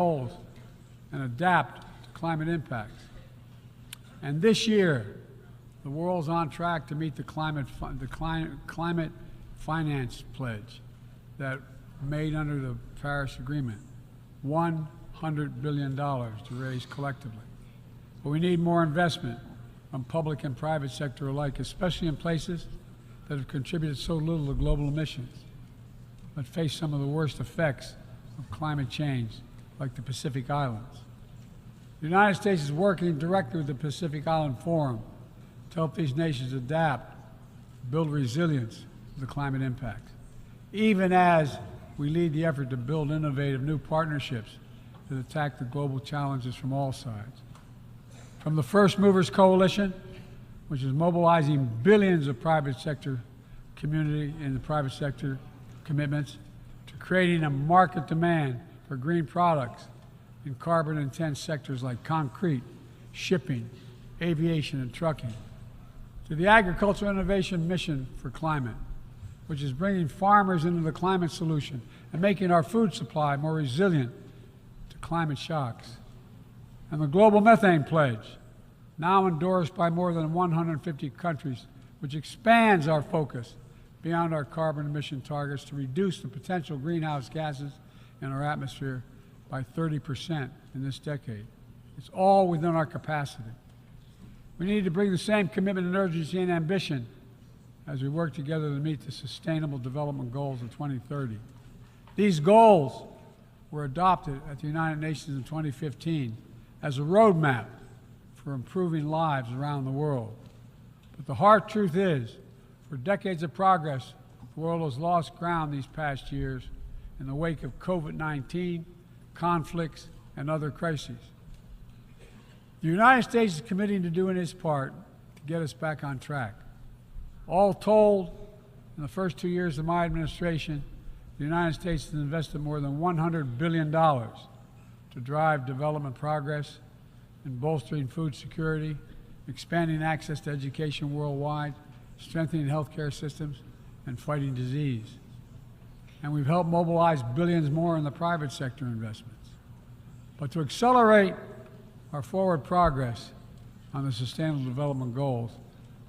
goals and adapt to climate impacts. And this year, the world's on track to meet the climate finance pledge that made under the Paris Agreement, $100 billion to raise collectively. But we need more investment from public and private sector alike, especially in places that have contributed so little to global emissions, but face some of the worst effects of climate change, like the Pacific Islands. The United States is working directly with the Pacific Island Forum to help these nations adapt, build resilience to the climate impacts, even as we lead the effort to build innovative new partnerships that attack the global challenges from all sides. From the First Movers Coalition, which is mobilizing billions of private sector community and the private sector commitments, to creating a market demand for green products in carbon-intense sectors like concrete, shipping, aviation, and trucking, to the Agricultural Innovation Mission for Climate, which is bringing farmers into the climate solution and making our food supply more resilient to climate shocks, and the Global Methane Pledge, now endorsed by more than 150 countries, which expands our focus beyond our carbon emission targets to reduce the potential greenhouse gases in our atmosphere by 30% in this decade. It's all within our capacity. We need to bring the same commitment and urgency and ambition as we work together to meet the Sustainable Development Goals of 2030. These goals were adopted at the United Nations in 2015 as a roadmap for improving lives around the world. But the hard truth is, for decades of progress, the world has lost ground these past years in the wake of COVID-19, conflicts, and other crises. The United States is committing to doing its part to get us back on track. All told, in the first 2 years of my administration, the United States has invested more than $100 billion to drive development progress in bolstering food security, expanding access to education worldwide, strengthening healthcare systems, and fighting disease. And we've helped mobilize billions more in the private sector investments. But to accelerate our forward progress on the Sustainable Development Goals,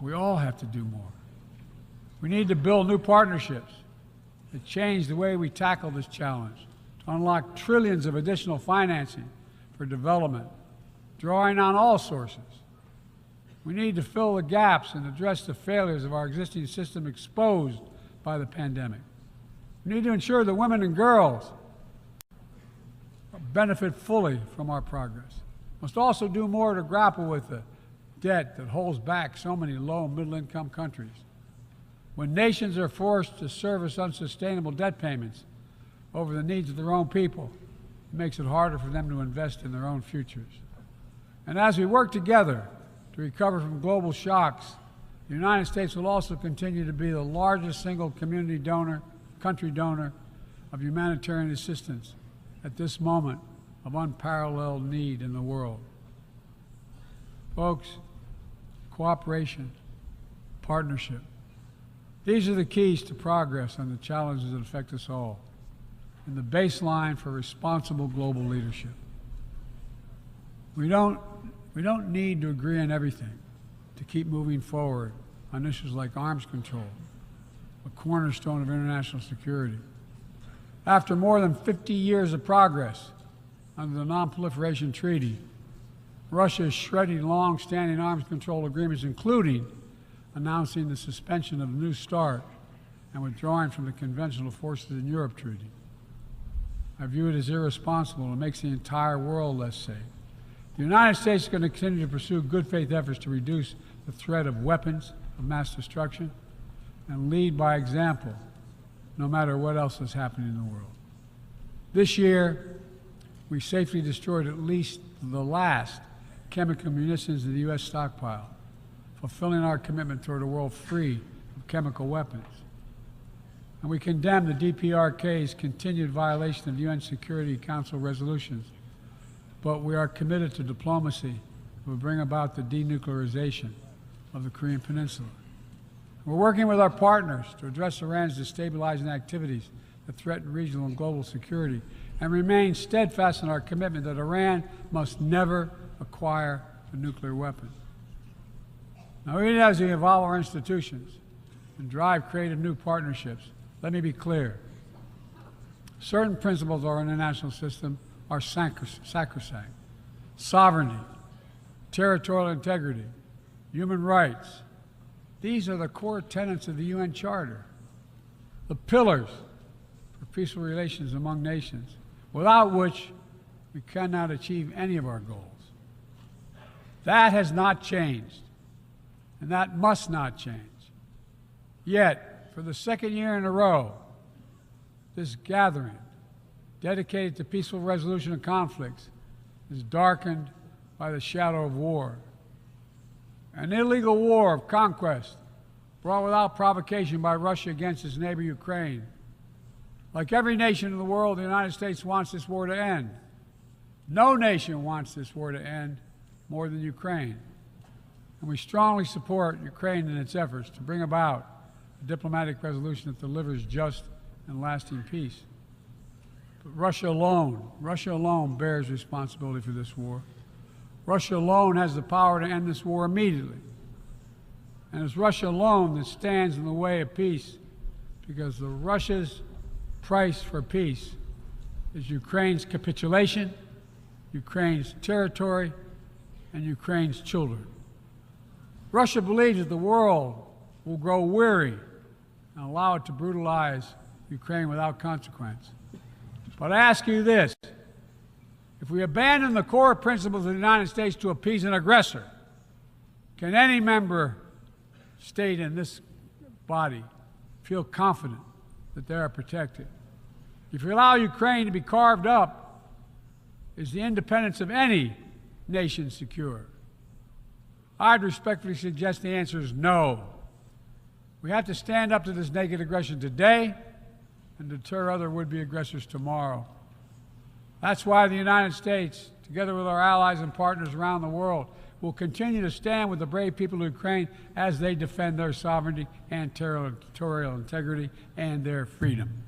we all have to do more. We need to build new partnerships that change the way we tackle this challenge, to unlock trillions of additional financing for development, drawing on all sources. We need to fill the gaps and address the failures of our existing system exposed by the pandemic. We need to ensure that women and girls benefit fully from our progress. We must also do more to grapple with the debt that holds back so many low and middle-income countries. When nations are forced to service unsustainable debt payments over the needs of their own people, it makes it harder for them to invest in their own futures. And as we work together to recover from global shocks, the United States will also continue to be the largest single country donor of humanitarian assistance at this moment of unparalleled need in the world. Folks, cooperation, partnership, these are the keys to progress on the challenges that affect us all, and the baseline for responsible global leadership. We don't need to agree on everything to keep moving forward on issues like arms control, a cornerstone of international security. After more than 50 years of progress under the Non-Proliferation Treaty, Russia is shredding long-standing arms control agreements, including announcing the suspension of the New START and withdrawing from the Conventional Forces in Europe Treaty. I view it as irresponsible and makes the entire world less safe. The United States is going to continue to pursue good faith efforts to reduce the threat of weapons of mass destruction and lead by example, no matter what else is happening in the world. This year, we safely destroyed at least the last chemical munitions in the U.S. stockpile, fulfilling our commitment toward a world free of chemical weapons. And we condemn the DPRK's continued violation of UN Security Council resolutions, but we are committed to diplomacy that will bring about the denuclearization of the Korean Peninsula. We're working with our partners to address Iran's destabilizing activities that threaten regional and global security and remain steadfast in our commitment that Iran must never acquire a nuclear weapon. Now, even as we evolve our institutions and drive creative new partnerships, let me be clear. Certain principles of our international system are sacrosanct. Sovereignty, territorial integrity, human rights. These are the core tenets of the UN Charter, the pillars for peaceful relations among nations, without which we cannot achieve any of our goals. That has not changed, and that must not change. Yet, for the second year in a row, this gathering, dedicated to peaceful resolution of conflicts, is darkened by the shadow of war. An illegal war of conquest brought without provocation by Russia against its neighbor Ukraine. Like every nation in the world, the United States wants this war to end. No nation wants this war to end more than Ukraine. And we strongly support Ukraine in its efforts to bring about a diplomatic resolution that delivers just and lasting peace. But Russia alone bears responsibility for this war. Russia alone has the power to end this war immediately. And it's Russia alone that stands in the way of peace, because Russia's price for peace is Ukraine's capitulation, Ukraine's territory, and Ukraine's children. Russia believes that the world will grow weary and allow it to brutalize Ukraine without consequence. But I ask you this: if we abandon the core principles of the United States to appease an aggressor, can any member state in this body feel confident that they are protected? If you allow Ukraine to be carved up, is the independence of any nation secure? I'd respectfully suggest the answer is no. We have to stand up to this naked aggression today and deter other would-be aggressors tomorrow. That's why the United States, together with our allies and partners around the world, will continue to stand with the brave people of Ukraine as they defend their sovereignty and territorial integrity and their freedom.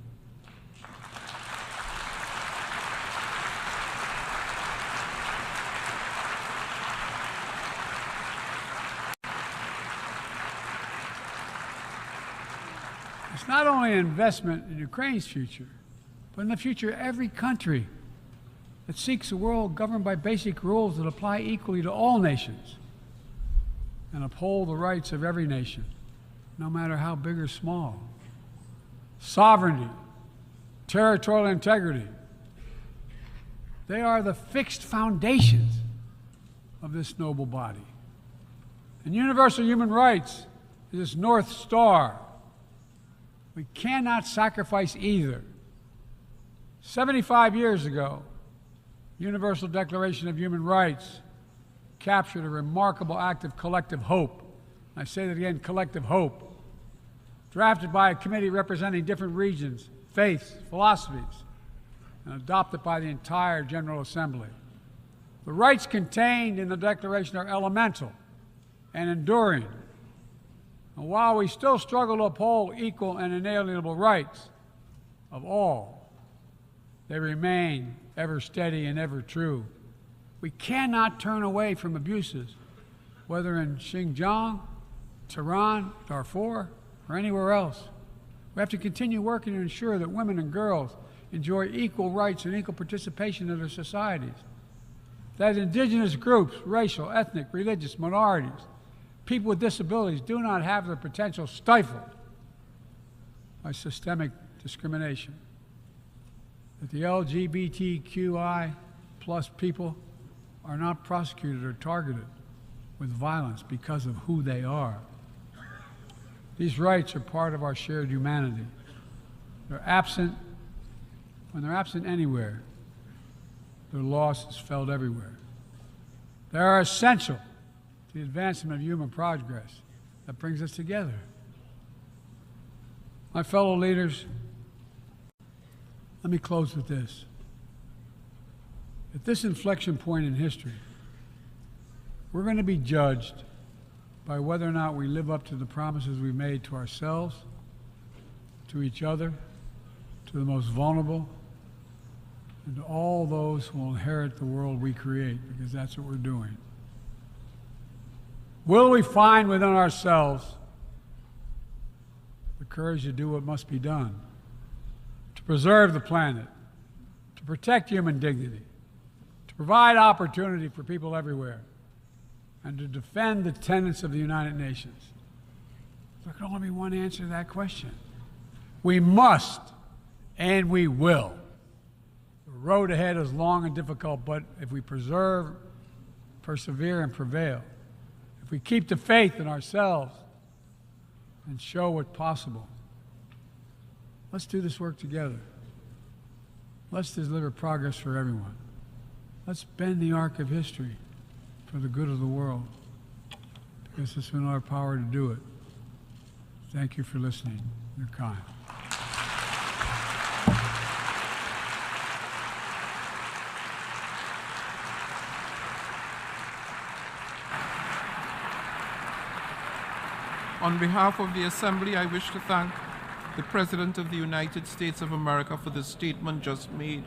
It's not only an investment in Ukraine's future, but in the future of every country that seeks a world governed by basic rules that apply equally to all nations and uphold the rights of every nation, no matter how big or small. Sovereignty, territorial integrity, they are the fixed foundations of this noble body. And universal human rights is its North Star. We cannot sacrifice either. 75 years ago, the Universal Declaration of Human Rights captured a remarkable act of collective hope. I say that again, collective hope. Drafted by a committee representing different regions, faiths, philosophies, and adopted by the entire General Assembly. The rights contained in the Declaration are elemental and enduring. And while we still struggle to uphold equal and inalienable rights of all, they remain ever steady and ever true. We cannot turn away from abuses, whether in Xinjiang, Tehran, Darfur, or anywhere else. We have to continue working to ensure that women and girls enjoy equal rights and equal participation in their societies, that indigenous groups, racial, ethnic, religious minorities, people with disabilities do not have their potential stifled by systemic discrimination, that the LGBTQI plus people are not prosecuted or targeted with violence because of who they are. These rights are part of our shared humanity. They're absent, when they're absent anywhere, their loss is felt everywhere. They are essential to the advancement of human progress that brings us together. My fellow leaders, let me close with this. At this inflection point in history, we're going to be judged by whether or not we live up to the promises we made to ourselves, to each other, to the most vulnerable, and to all those who will inherit the world we create, because that's what we're doing. Will we find within ourselves the courage to do what must be done, to preserve the planet, to protect human dignity, to provide opportunity for people everywhere, and to defend the tenets of the United Nations? There can only be one answer to that question. We must, and we will. The road ahead is long and difficult, but if we persevere and prevail, if we keep the faith in ourselves and show what's possible, let's do this work together. Let's deliver progress for everyone. Let's bend the arc of history for the good of the world, because it's in our power to do it. Thank you for listening. You're kind. On behalf of the Assembly, I wish to thank the President of the United States of America for the statement just made,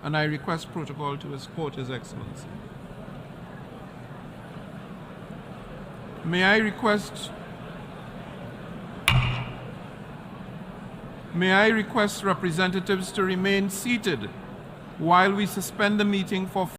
and I request protocol to escort His Excellency. May I request representatives to remain seated while we suspend the meeting for